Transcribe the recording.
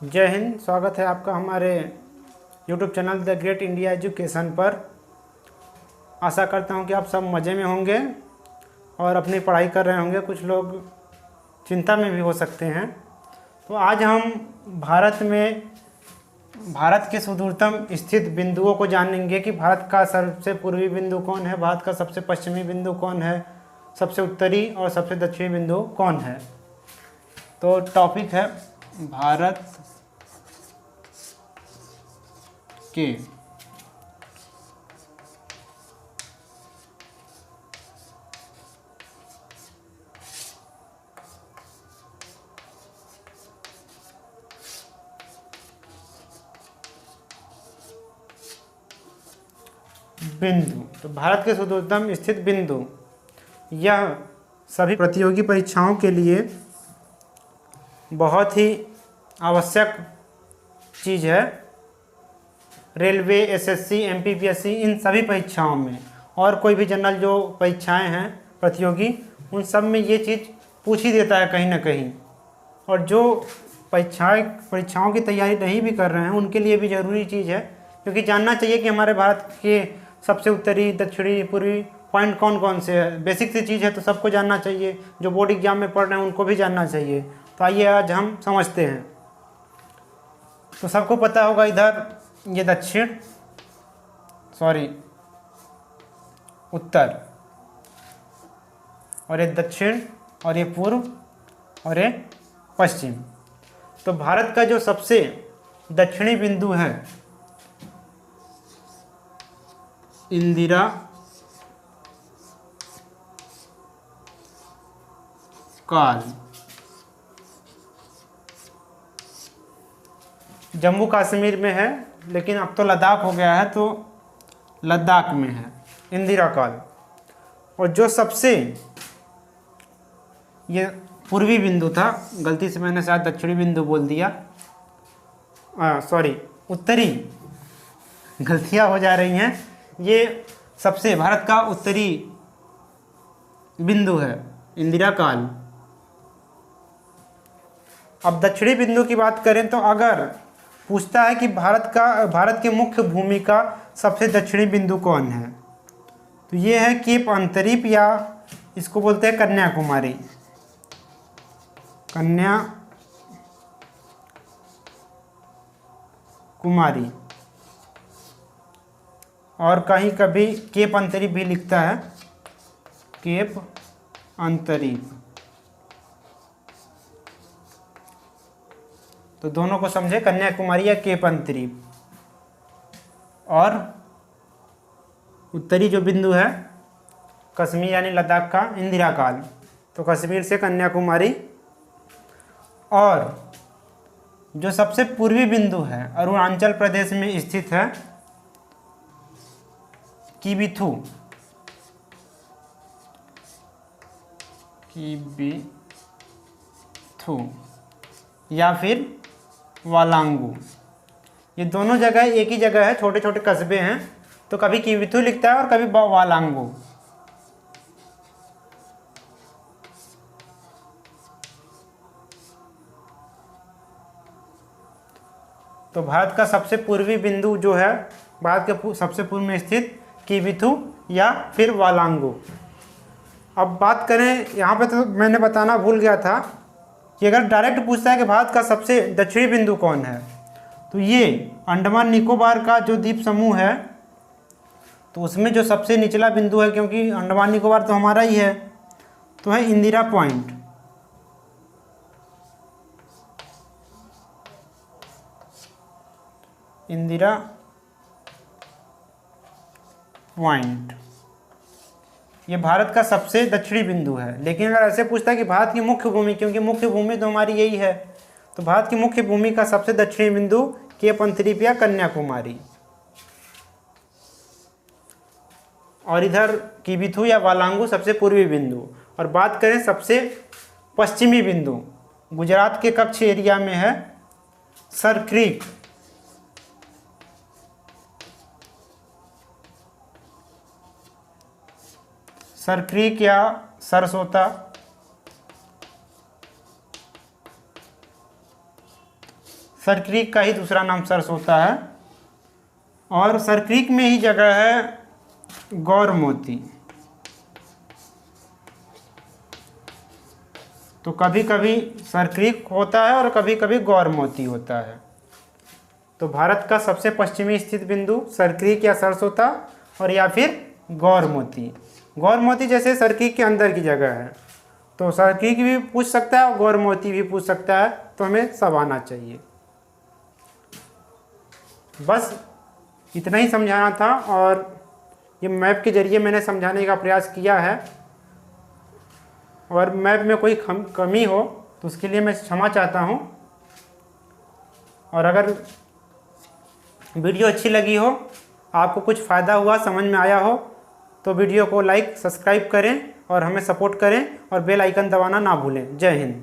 जय हिंद। स्वागत है आपका हमारे YouTube channel the great India education पर। आशा करता हूं कि आप सब मज़े में होंगे और अपनी पढ़ाई कर रहे होंगे। कुछ लोग चिंता में भी हो सकते हैं। तो आज हम भारत के सुदूरतम स्थित बिंदुओं को जानेंगे कि भारत का सबसे पूर्वी बिंदु कौन है, भारत का सबसे पश्चिमी बिंदु कौन है, सबसे उत्तरी और सबसे दक्षिणी बिंदु कौन है। तो टॉपिक है भारत के बिंदु। तो भारत के सुदूरतम स्थित बिंदु, यह सभी प्रतियोगी परीक्षाओं के लिए बहुत ही आवश्यक चीज़ है। रेलवे, एसएससी, एमपीपीएससी, इन सभी परीक्षाओं में और कोई भी जनरल जो परीक्षाएं हैं प्रतियोगी, उन सब में ये चीज़ पूछ ही देता है कहीं ना कहीं। और जो परीक्षाओं की तैयारी नहीं भी कर रहे हैं उनके लिए भी ज़रूरी चीज़ है, क्योंकि जानना चाहिए कि हमारे भारत के सबसे उत्तरी, दक्षिणी, पूर्वी पॉइंट कौन कौन से है। बेसिक सी चीज़ है तो सबको जानना चाहिए। जो बोर्ड एग्जाम में पढ़ रहे हैं उनको भी जानना चाहिए। तो आइए आज हम समझते हैं। तो सबको पता होगा, इधर ये उत्तर, और ये दक्षिण, और ये पूर्व, और ये पश्चिम। तो भारत का जो सबसे दक्षिणी बिंदु है, इंदिरा काल, जम्मू कश्मीर में है, लेकिन अब तो लद्दाख हो गया है, तो लद्दाख में है इंदिरा काल। और जो सबसे ये पूर्वी बिंदु था, गलती से मैंने शायद दक्षिणी बिंदु बोल दिया, उत्तरी, गलतियां हो जा रही हैं। ये सबसे भारत का उत्तरी बिंदु है इंदिरा काल। अब दक्षिणी बिंदु की बात करें तो अगर पूछता है कि भारत के मुख्य भूमि का सबसे दक्षिणी बिंदु कौन है, तो ये है केप अंतरीप, या इसको बोलते हैं कन्याकुमारी। कन्याकुमारी, और कहीं कभी केप अंतरीप भी लिखता है, केप अंतरीप। तो दोनों को समझे, कन्याकुमारी या केप अंतरीप। और उत्तरी जो बिंदु है कश्मीर यानी लद्दाख का, इंदिरा काल। तो कश्मीर से कन्याकुमारी। और जो सबसे पूर्वी बिंदु है अरुणाचल प्रदेश में स्थित है, किबिथु, या फिर वालांगू। ये दोनों जगह एक ही जगह है, छोटे छोटे कस्बे हैं। तो कभी किबिथु लिखता है और कभी वालांगू। तो भारत का सबसे पूर्वी बिंदु जो है, भारत के सबसे पूर्व में स्थित किबिथु या फिर वालांगू। अब बात करें, यहाँ पे तो मैंने बताना भूल गया था कि अगर डायरेक्ट पूछता है कि भारत का सबसे दक्षिणी बिंदु कौन है, तो ये अंडमान निकोबार का जो द्वीप समूह है, तो उसमें जो सबसे निचला बिंदु है, क्योंकि अंडमान निकोबार तो हमारा ही है, तो है इंदिरा पॉइंट। इंदिरा पॉइंट ये भारत का सबसे दक्षिणी बिंदु है। लेकिन अगर ऐसे पूछता है कि भारत की मुख्य भूमि, क्योंकि मुख्य भूमि तो हमारी यही है, तो भारत की मुख्य भूमि का सबसे दक्षिणी बिंदु केप अंतरीप या कन्याकुमारी। और इधर किबिथु या वालांगू सबसे पूर्वी बिंदु। और बात करें सबसे पश्चिमी बिंदु, गुजरात के कच्छ एरिया में है सरक्रीक। सरक्रीक या सरस्वता, सर क्रीक का ही दूसरा नाम सर्स होता है। और सर क्रीक में ही जगह है गौर मोती। तो कभी कभी सर क्रीक होता है और कभी कभी गौर मोती होता है। तो भारत का सबसे पश्चिमी स्थित बिंदु सर क्रीक या सरस्वता और या फिर गौर मोती। गौर मोती जैसे सर क्रीक के अंदर की जगह है, तो सर क्रीक भी पूछ सकता है और गौर मोती भी पूछ सकता है, तो हमें सब आना चाहिए। बस इतना ही समझाना था और ये मैप के जरिए मैंने समझाने का प्रयास किया है। और मैप में कोई कमी हो तो उसके लिए मैं क्षमा चाहता हूँ। और अगर वीडियो अच्छी लगी हो, आपको कुछ फ़ायदा हुआ, समझ में आया हो, तो वीडियो को लाइक सब्सक्राइब करें और हमें सपोर्ट करें और बेल आइकन दबाना ना भूलें। जय हिंद।